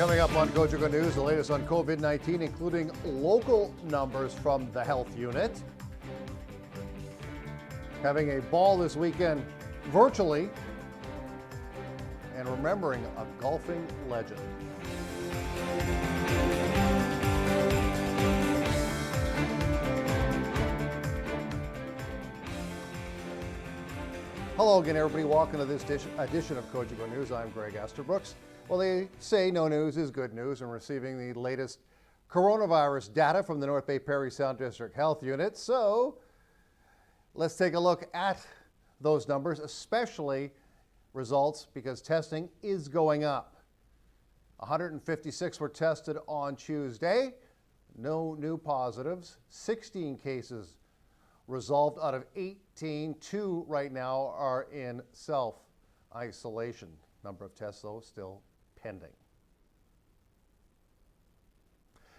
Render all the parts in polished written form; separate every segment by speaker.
Speaker 1: Coming up on Cogeco News, the latest on COVID-19, including local numbers from the health unit. Having a ball this weekend virtually, and remembering a golfing legend. Hello again, everybody. Welcome to this edition of Cogeco News. I'm Greg Esterbrooks. Well, they say no news is good news, and receiving the latest coronavirus data from the North Bay Parry Sound District Health Unit. So let's take a look at those numbers, especially results, because testing is going up. 156 were tested on Tuesday. No new positives. 16 cases resolved out of 18. 2 right now are in self-isolation. Number of tests, though, still pending.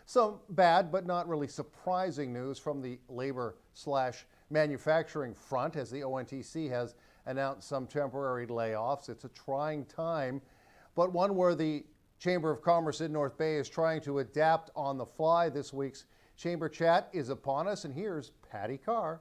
Speaker 1: Some bad but not really surprising news from the labor/manufacturing front as the ONTC has announced some temporary layoffs. It's a trying time, but one where the Chamber of Commerce in North Bay is trying to adapt on the fly. This week's Chamber Chat is upon us, and here's Patti CARR.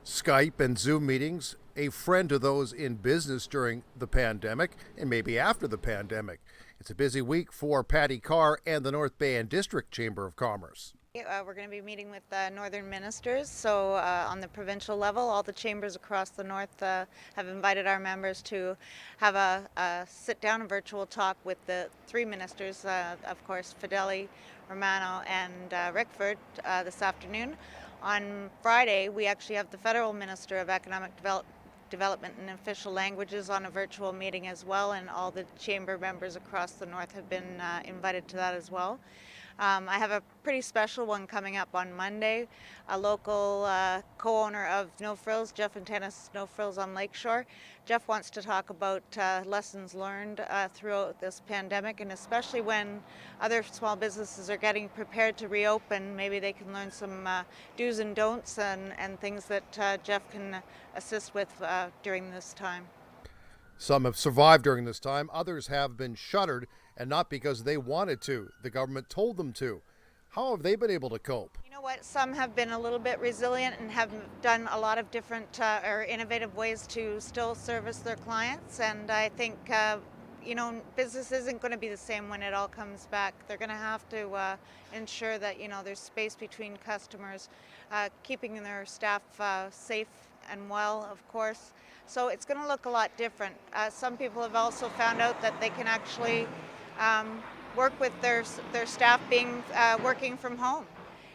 Speaker 1: Skype and Zoom meetings, a friend to those in business during the pandemic and maybe after the pandemic. It's a busy week for Patti CARR and the North Bay and District Chamber of Commerce.
Speaker 2: We're going to be meeting with northern ministers, so on the provincial level, all the chambers across the north have invited our members to have a sit-down and virtual talk with the 3 ministers, of course, Fedeli, Romano, and Rickford this afternoon. On Friday, we actually have the Federal Minister of Economic Development and Official Languages on a virtual meeting as well, and all the chamber members across the north have been invited to that as well. I have a pretty special one coming up on Monday. A local co-owner of No Frills, Jeff and Tennis No Frills on Lakeshore. Jeff wants to talk about lessons learned throughout this pandemic, and especially when other small businesses are getting prepared to reopen, maybe they can learn some do's and don'ts and things that Jeff can assist with during this time.
Speaker 1: Some have survived during this time. Others have been shuttered, and not because they wanted to. The government told them to. How have they been able to cope?
Speaker 2: You know what? Some have been a little bit resilient and have done a lot of different or innovative ways to still service their clients. And I think, business isn't going to be the same when it all comes back. They're going to have to ensure that, there's space between customers, keeping their staff safe and well, of course. So it's going to look a lot different. Some people have also found out that they can actually work with their staff being working from home.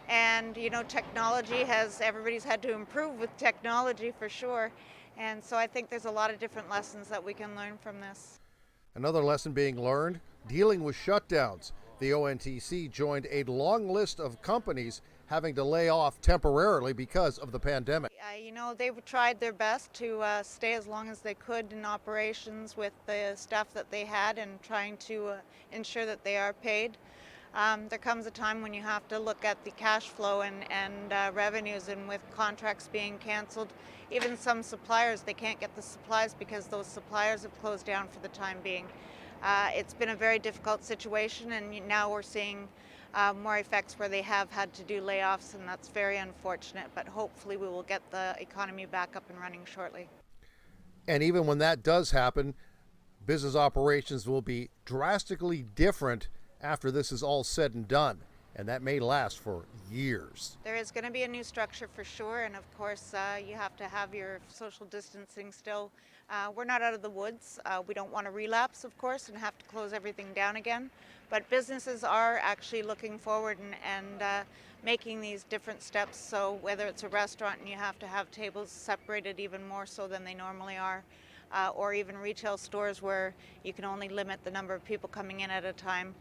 Speaker 2: And, technology everybody's had to improve with technology for sure. And so I think there's a lot of different lessons that we can learn from this.
Speaker 1: Another lesson being learned, dealing with shutdowns. The ONTC joined a long list of companies having to lay off temporarily because of the pandemic.
Speaker 2: They've tried their best to stay as long as they could in operations with the staff that they had and trying to ensure that they are paid. There comes a time when you have to look at the cash flow and revenues, and with contracts being canceled, even some suppliers, they can't get the supplies because those suppliers have closed down for the time being. It's been a very difficult situation, and now we're seeing more effects where they have had to do layoffs, and that's very unfortunate, but hopefully we will get the economy back up and running shortly.
Speaker 1: And even when that does happen, business operations will be drastically different after this is all said and done, and that may last for years.
Speaker 2: There is going to be a new structure for sure, and of course you have to have your social distancing still. We're not out of the woods. We don't want to relapse, of course, and have to close everything down again. But businesses are actually looking forward and making these different steps. So whether it's a restaurant and you have to have tables separated even more so than they normally are, or even retail stores where you can only limit the number of people coming in at a time,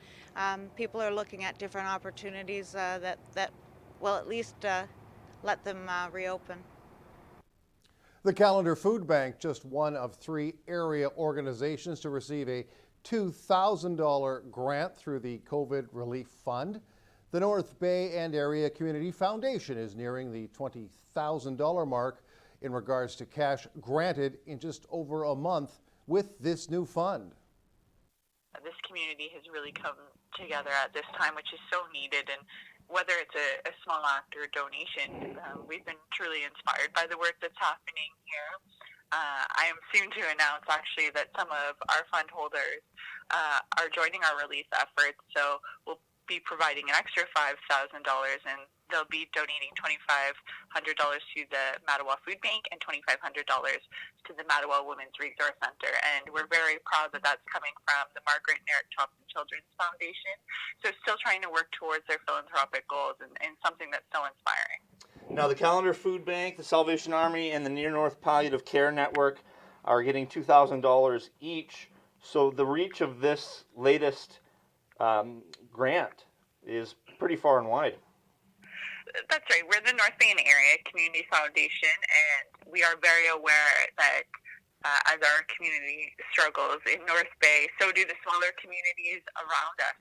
Speaker 2: people are looking at different opportunities that will at least let them reopen.
Speaker 1: The Calendar Food Bank, just one of 3 area organizations to receive a $2,000 grant through the COVID Relief Fund. The North Bay and Area Community Foundation is nearing the $20,000 mark in regards to cash granted in just over a month with this new fund.
Speaker 3: this community has really come together at this time, which is so needed. And whether it's a small act or a donation, we've been truly inspired by the work that's happening here. I am soon to announce, actually, that some of our fund holders are joining our relief efforts. So we'll be providing an extra $5,000, and they'll be donating $2,500 to the Mattawa Food Bank and $2,500 to the Mattawa Women's Resource Center. And we're very proud that that's coming from the Margaret and Eric Thompson Children's Foundation. So still trying to work towards their philanthropic goals, and something that's so inspiring.
Speaker 4: Now, the Calendar Food Bank, the Salvation Army, and the Near North Palliative Care Network are getting $2,000 each. So the reach of this latest grant is pretty far and wide.
Speaker 3: That's right. We're the North Bay Area Community Foundation, and we are very aware that as our community struggles in North Bay, so do the smaller communities around us.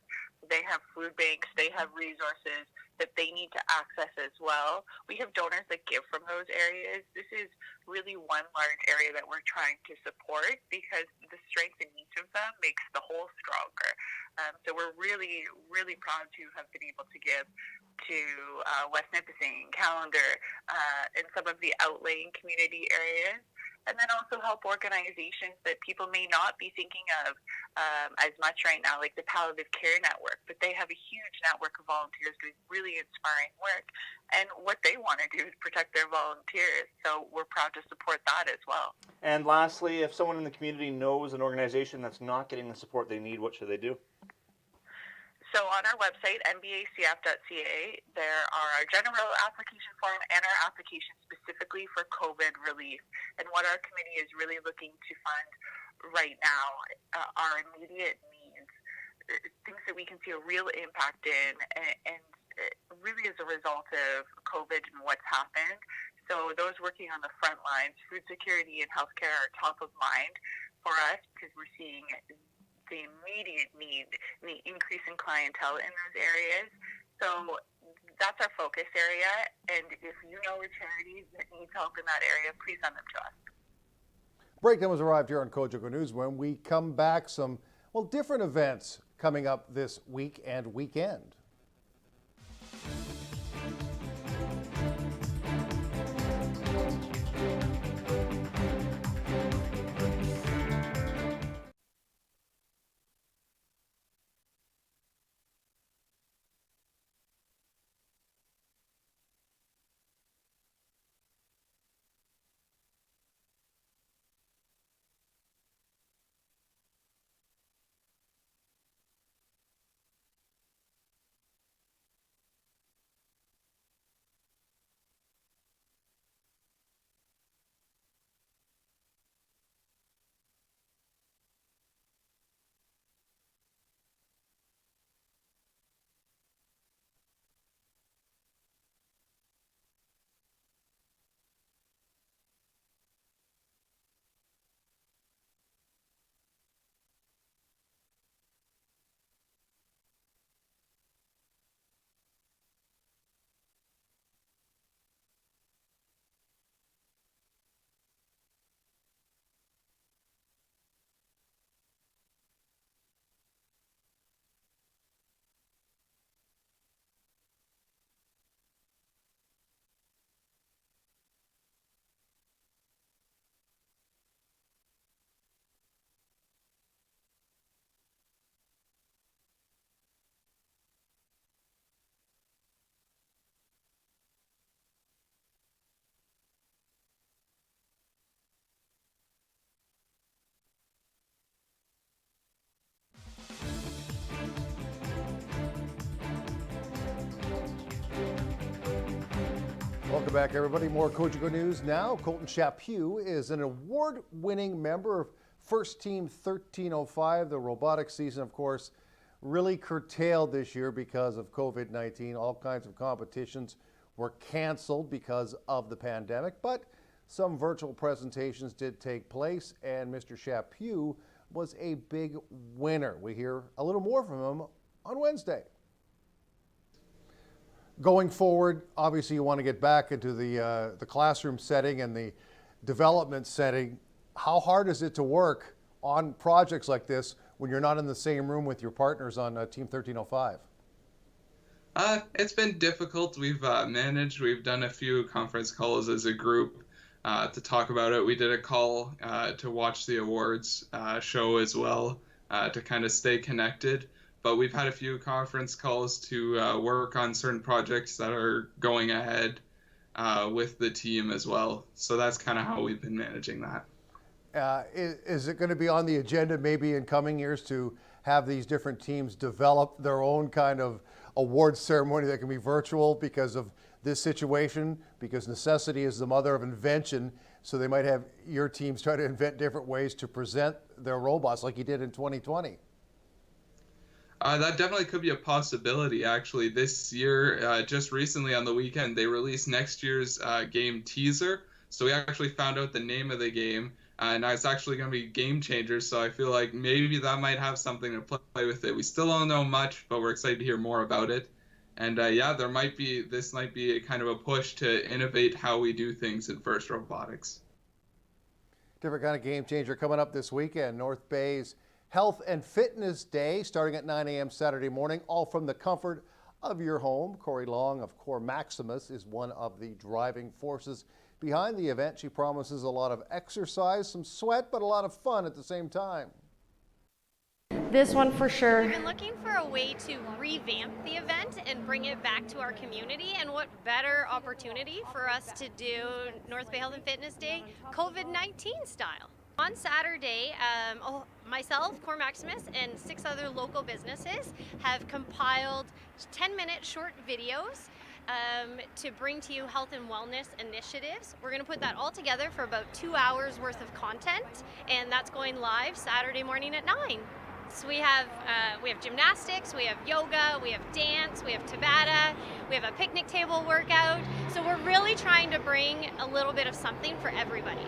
Speaker 3: They have food banks, they have resources that they need to access as well. We have donors that give from those areas. This is really one large area that we're trying to support, because the strength in each of them makes the whole stronger. So we're really, really proud to have been able to give to West Nipissing, Calendar, and some of the outlying community areas. And then also help organizations that people may not be thinking of as much right now, like the Palliative Care Network, but they have a huge network of volunteers doing really inspiring work. And what they want to do is protect their volunteers. So we're proud to support that as well.
Speaker 4: And lastly, if someone in the community knows an organization that's not getting the support they need, what should they do?
Speaker 3: So on our website, NBGCC.ca, there are our general application form and our application specifically for COVID relief. And what our committee is really looking to fund right now are immediate needs, things that we can see a real impact in, and really as a result of COVID and what's happened. So those working on the front lines, food security and healthcare are top of mind for us, because we're seeing the immediate need, the increase in clientele in those areas. So that's our focus area. And if you know a charity that needs help in that area, please send them to us.
Speaker 1: Breakdown has arrived here on Cogeco News. When we come back, some, well, different events coming up this week and weekend. Welcome back, everybody. More Cogeco News now. Colton Chaput is an award-winning member of First Team 1305. The robotics season, of course, really curtailed this year because of COVID-19. All kinds of competitions were canceled because of the pandemic, but some virtual presentations did take place, and Mr. Chaput was a big winner. We hear a little more from him on Wednesday. Going forward, obviously you want to get back into the classroom setting and the development setting. How hard is it to work on projects like this when you're not in the same room with your partners on Team 1305?
Speaker 5: It's been difficult. We've managed. We've done a few conference calls as a group to talk about it. We did a call to watch the awards show as well to kind of stay connected. But we've had a few conference calls to work on certain projects that are going ahead with the team as well. So that's kind of how we've been managing that.
Speaker 1: Is it going to be on the agenda maybe in coming years to have these different teams develop their own kind of awards ceremony that can be virtual because of this situation? Because necessity is the mother of invention, so they might have your teams try to invent different ways to present their robots like you did in 2020.
Speaker 5: That definitely could be a possibility, actually. This year, just recently on the weekend, they released next year's game teaser. So we actually found out the name of the game, and it's actually going to be Game Changers. So I feel like maybe that might have something to play with it. We still don't know much, but we're excited to hear more about it. And yeah, this might be a kind of a push to innovate how we do things in FIRST Robotics.
Speaker 1: Different kind of game changer coming up this weekend. North Bay's Health and Fitness Day starting at 9 a.m. Saturday morning, all from the comfort of your home. Corey Long of Core Maximus is one of the driving forces behind the event. She promises a lot of exercise, some sweat, but a lot of fun at the same time.
Speaker 6: This one for sure.
Speaker 7: We've been looking for a way to revamp the event and bring it back to our community, and what better opportunity for us to do North Bay Health and Fitness Day COVID-19 style. On Saturday, myself, Core Maximus, and 6 other local businesses have compiled 10-minute short videos to bring to you health and wellness initiatives. We're going to put that all together for about 2 hours worth of content, and that's going live Saturday morning at 9. So we have gymnastics, we have yoga, we have dance, we have Tabata, we have a picnic table workout. So we're really trying to bring a little bit of something for everybody.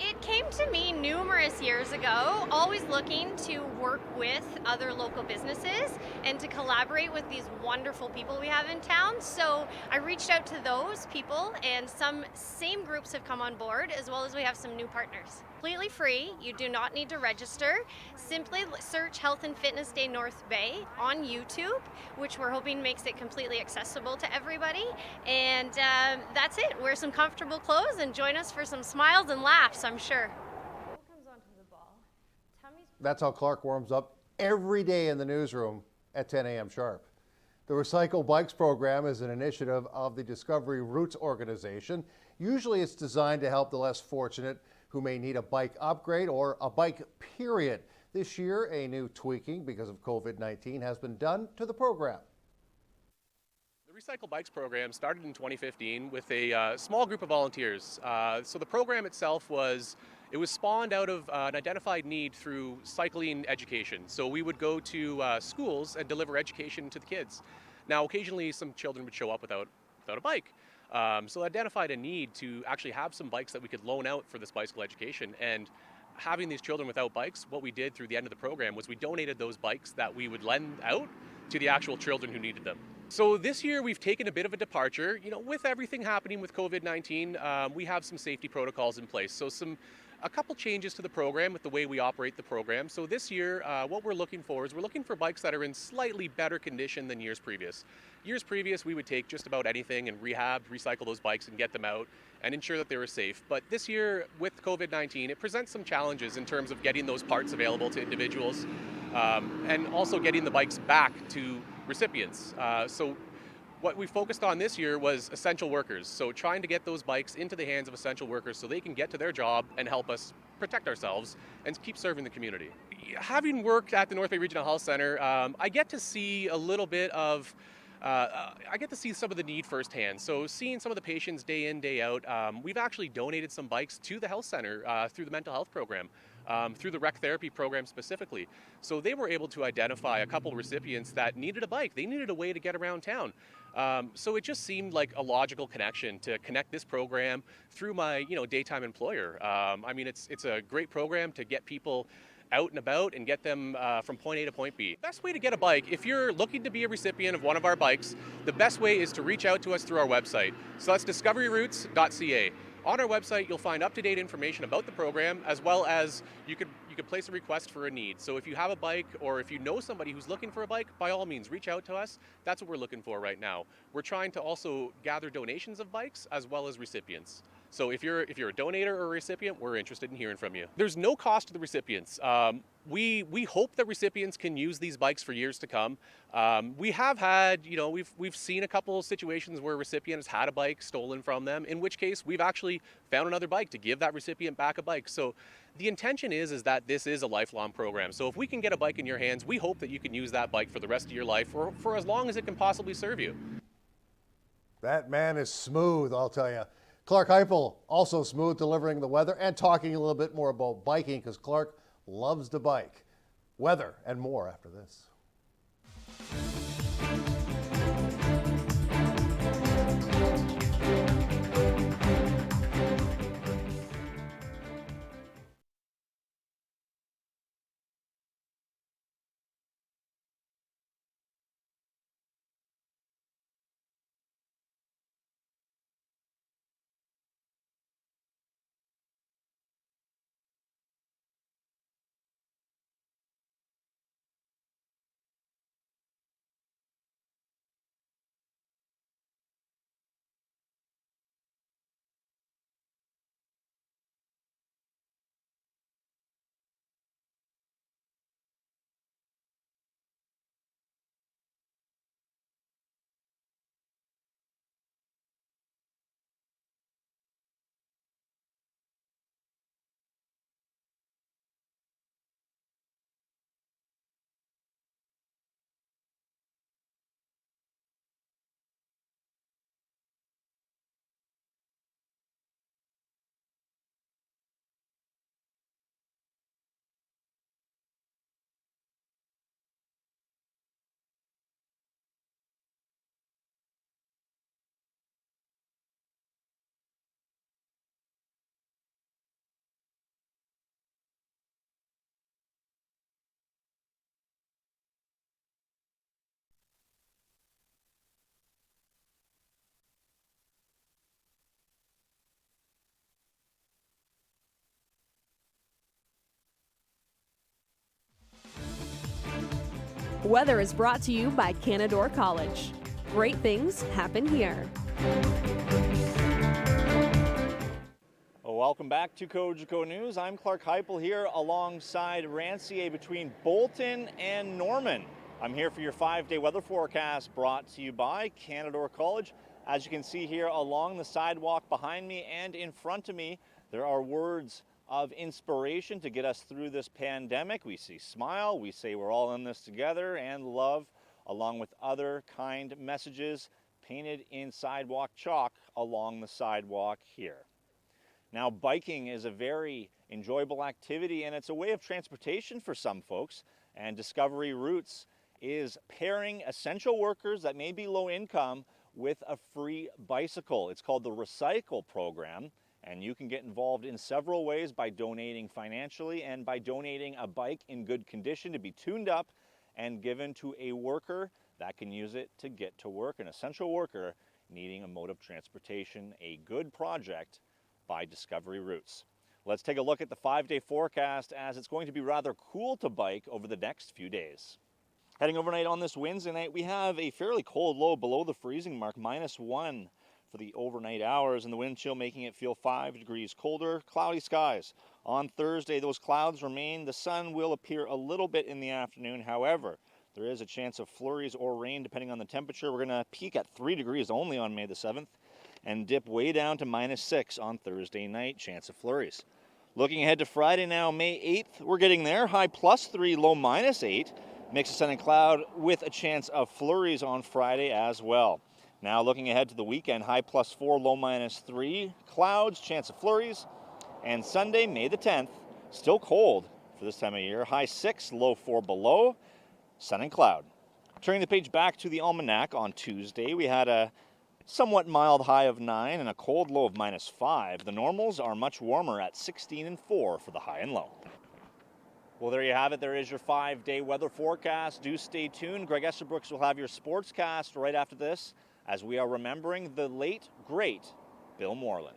Speaker 7: It came to me numerous years ago, always looking to work with other local businesses and to collaborate with these wonderful people we have in town. So I reached out to those people, and some same groups have come on board, as well as we have some new partners. Completely free, you do not need to register. Simply search Health and Fitness Day North Bay on YouTube, which we're hoping makes it completely accessible to everybody. And that's it. Wear some comfortable clothes and join us for some smiles and laughs, I'm sure.
Speaker 1: That's how Clark warms up every day in the newsroom at 10 a.m. sharp. The Recycle Bikes program is an initiative of the Discovery Routes organization. Usually it's designed to help the less fortunate who may need a bike upgrade or a bike period. This year, a new tweaking because of COVID-19 has been done to the program.
Speaker 8: The Recycle Bikes program started in 2015 with a small group of volunteers. So the program itself was spawned out of an identified need through cycling education. So we would go to schools and deliver education to the kids. Now, occasionally some children would show up without a bike. So identified a need to actually have some bikes that we could loan out for this bicycle education. And having these children without bikes, what we did through the end of the program was we donated those bikes that we would lend out to the actual children who needed them. So this year we've taken a bit of a departure. You know, with everything happening with COVID-19, we have some safety protocols in place. So a couple changes to the program with the way we operate the program. So this year, what we're looking for is we're looking for bikes that are in slightly better condition than years previous. Years previous, we would take just about anything and recycle those bikes and get them out and ensure that they were safe. But this year, with COVID-19, it presents some challenges in terms of getting those parts available to individuals and also getting the bikes back to recipients. So what we focused on this year was essential workers. So trying to get those bikes into the hands of essential workers so they can get to their job and help us protect ourselves and keep serving the community. Having worked at the North Bay Regional Health Center, I get to see a little bit of I get to see some of the need firsthand. So seeing some of the patients day in, day out, we've actually donated some bikes to the health center through the mental health program, through the rec therapy program specifically. So they were able to identify a couple recipients that needed a bike. They needed a way to get around town. So it just seemed like a logical connection to connect this program through my daytime employer. I mean, it's a great program to get people out and about and get them from point A to point B. Best way to get a bike, if you're looking to be a recipient of one of our bikes, the best way is to reach out to us through our website. So that's DISCOVERYROUTES.CA. On our website, you'll find up-to-date information about the program, as well as you could you can place a request for a need. So if you have a bike or if you know somebody who's looking for a bike, by all means, reach out to us. That's what we're looking for right now. We're trying to also gather donations of bikes as well as recipients. So if you're a donator or a recipient, we're interested in hearing from you. There's no cost to the recipients. We hope that recipients can use these bikes for years to come. We have had, we've seen a couple of situations where recipients had a bike stolen from them, in which case we've actually found another bike to give that recipient back a bike. So the intention is that this is a lifelong program. So if we can get a bike in your hands, we hope that you can use that bike for the rest of your life or for as long as it can possibly serve you.
Speaker 1: That man is smooth, I'll tell you. Clark Heupel, also smooth delivering the weather and talking a little bit more about biking because Clark loves to bike. Weather and more after this.
Speaker 9: Weather is brought to you by Canadore College. Great things happen here.
Speaker 10: Welcome back to Cogeco News. I'm Clark Heupel here alongside Rancier between Bolton and Norman. I'm here for your 5-day weather forecast brought to you by Canadore College. As you can see here along the sidewalk behind me and in front of me, there are words of inspiration to get us through this pandemic. We see smile, we say we're all in this together, and love, along with other kind messages painted in sidewalk chalk along the sidewalk here. Now, biking is a very enjoyable activity and it's a way of transportation for some folks, and Discovery Routes is pairing essential workers that may be low income with a free bicycle. It's called the Recycle program. And you can get involved in several ways by donating financially and by donating a bike in good condition to be tuned up and given to a worker that can use it to get to work, an essential worker needing a mode of transportation, a good project by Discovery Routes. Let's take a look at the 5-day forecast as it's going to be rather cool to bike over the next few days. Heading overnight on this Wednesday night, we have a fairly cold low below the freezing mark, -1. For the overnight hours, and the wind chill making it feel 5 degrees colder. Cloudy skies. On Thursday, those clouds remain. The sun will appear a little bit in the afternoon. However, there is a chance of flurries or rain depending on the temperature. We're going to peak at 3 degrees only on May the 7th and dip way down to -6 on Thursday night. Chance of flurries. Looking ahead to Friday now, May 8th, we're getting there. High +3, low -8. Mix of sun and cloud with a chance of flurries on Friday as well. Now looking ahead to the weekend, high +4, low -3, clouds, chance of flurries. And Sunday, May the 10th, still cold for this time of year, high 6, low 4 below, sun and cloud. Turning the page back to the almanac on Tuesday, we had a somewhat mild high of 9 and a cold low of -5. The normals are much warmer at 16 and 4 for the high and low. Well, there you have it. There is your 5-day weather forecast. Do stay tuned. Greg Esterbrook will have your sportscast right after this, as we are remembering the late, great Bill Moreland.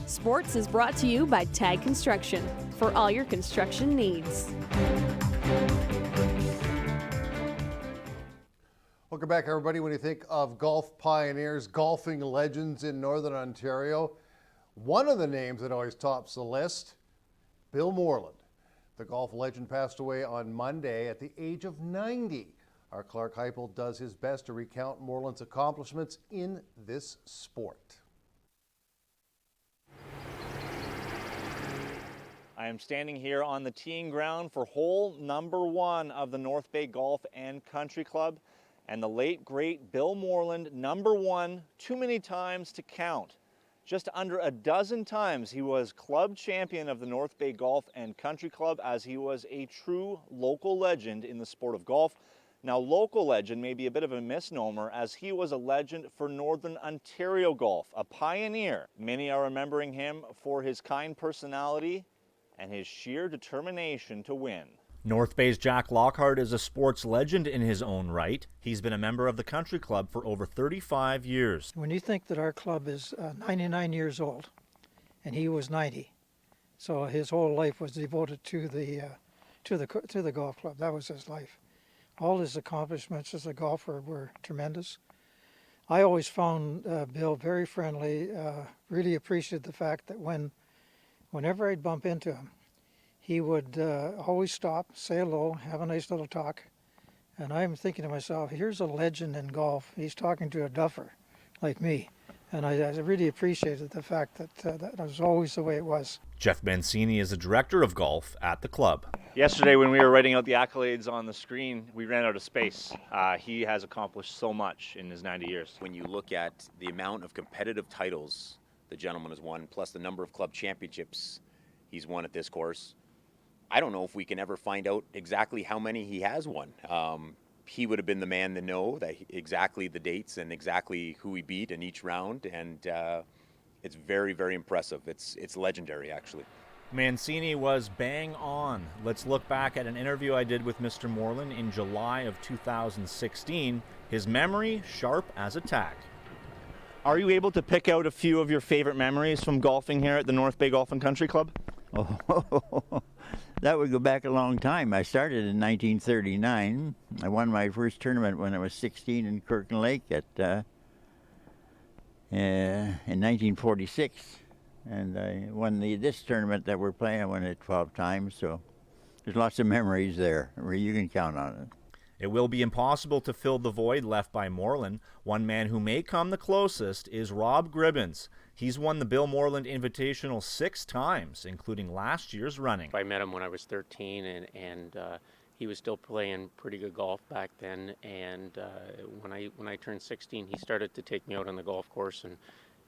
Speaker 9: Sports is brought to you by Tag Construction for all your construction needs.
Speaker 1: Welcome back, everybody. When you think of golf pioneers, golfing legends in Northern Ontario, one of the names that always tops the list, Bill Moreland. The golf legend passed away on Monday at the age of 90. Our Clark Heipel does his best to recount Moreland's accomplishments in this sport.
Speaker 10: I am standing here on the teeing ground for hole number 1 of the North Bay Golf and Country Club. And the late, great Bill Moreland, number 1, too many times to count. Just under a dozen times he was club champion of the North Bay Golf and Country Club, as he was a true local legend in the sport of golf. Now, local legend may be a bit of a misnomer, as he was a legend for Northern Ontario golf, a pioneer. Many are remembering him for his kind personality and his sheer determination to win. North Bay's Jack Lockhart is a sports legend in his own right. He's been a member of the Country Club for over 35 years.
Speaker 11: When you think that our club is 99 years old, and he was 90, so his whole life was devoted to the golf club. That was his life. All his accomplishments as a golfer were tremendous. I always found Bill very friendly. Really appreciated the fact that whenever I'd bump into him, he would always stop, say hello, have a nice little talk. And I'm thinking to myself, here's a legend in golf. He's talking to a duffer like me. And I really appreciated the fact that that was always the way it was.
Speaker 10: Jeff MANCINI is the director of golf at the club. Yesterday, when we were writing out the accolades on the screen, we ran out of space. He has accomplished so much in his 90 years.
Speaker 12: When you look at the amount of competitive titles the gentleman has won, plus the number of club championships he's won at this course, I don't know if we can ever find out exactly how many he has won. He would have been the man to know that exactly the dates and exactly who he beat in each round, and it's very, very impressive. It's legendary, actually.
Speaker 10: MANCINI was bang on. Let's look back at an interview I did with Mr. Moreland in July of 2016. His memory sharp as a tack. Are you able to pick out a few of your favorite memories from golfing here at the North Bay Golf and Country Club?
Speaker 13: Oh, that would go back a long time. I started in 1939. I won my first tournament when I was 16 in Kirkland Lake in 1946. And I won this tournament that we're playing. I won it 12 times, so there's lots of memories there where you can count on it. It will be impossible to fill the void left by Moreland. One man who may come the closest is Rob GRIBBONS. He's won the Bill Moreland Invitational 6 times, including last year's running.
Speaker 14: I met him when I was 13, and he was still playing pretty good golf back then. And when I turned 16, he started to take me out on the golf course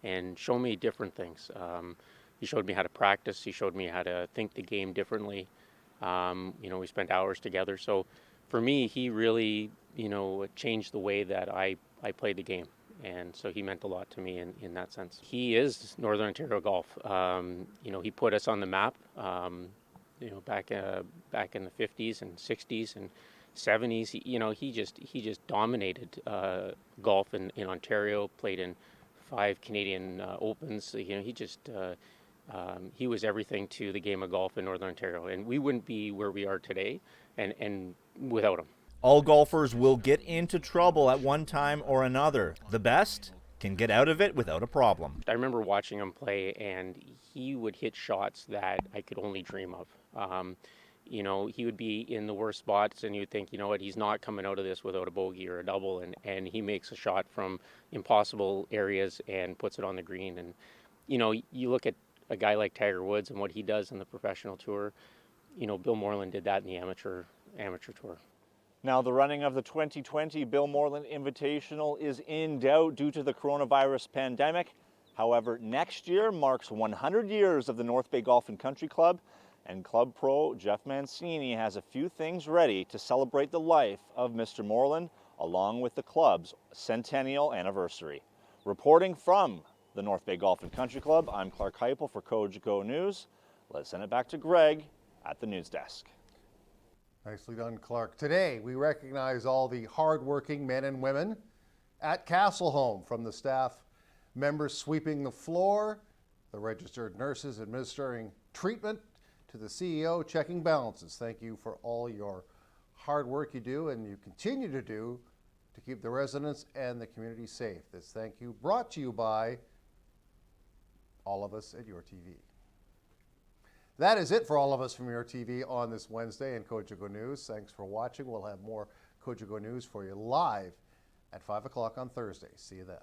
Speaker 14: and show me different things. He showed me how to practice. He showed me how to think the game differently. We spent hours together. So for me, he really, changed the way that I played the game. And so he meant a lot to me in that sense. He is Northern Ontario golf. He put us on the map, back in the 50s and 60s and 70s. He just dominated golf in Ontario, played in 5 Canadian Opens. He was everything to the game of golf in Northern Ontario. And we wouldn't be where we are today and without him.
Speaker 10: All golfers will get into trouble at one time or another. The best can get out of it without a problem.
Speaker 14: I remember watching him play, and he would hit shots that I could only dream of. He would be in the worst spots, and you'd think, he's not coming out of this without a bogey or a double, and he makes a shot from impossible areas and puts it on the green. And, you look at a guy like Tiger Woods and what he does in the professional tour. Bill Moreland did that in the amateur tour.
Speaker 10: Now, the running of the 2020 Bill Moreland Invitational is in doubt due to the coronavirus pandemic. However, next year marks 100 years of the North Bay Golf and Country Club, and Club Pro Jeff MANCINI has a few things ready to celebrate the life of Mr. Moreland, along with the club's centennial anniversary. Reporting from the North Bay Golf and Country Club, I'm Clark Heipel for Cogeco News. Let's send it back to Greg at the news desk.
Speaker 1: Nicely done, Clark. Today, we recognize all the hardworking men and women at Castle Home, from the staff members sweeping the floor the registered nurses administering treatment to the CEO checking balances. Thank you for all your hard work you do and you continue to do to keep the residents and the community safe. This thank you brought to you by all of us at Your TV. That is it for all of us from Your TV on this Wednesday in Cogeco News. Thanks for watching. We'll have more Cogeco News for you live at 5 o'clock on Thursday. See you then.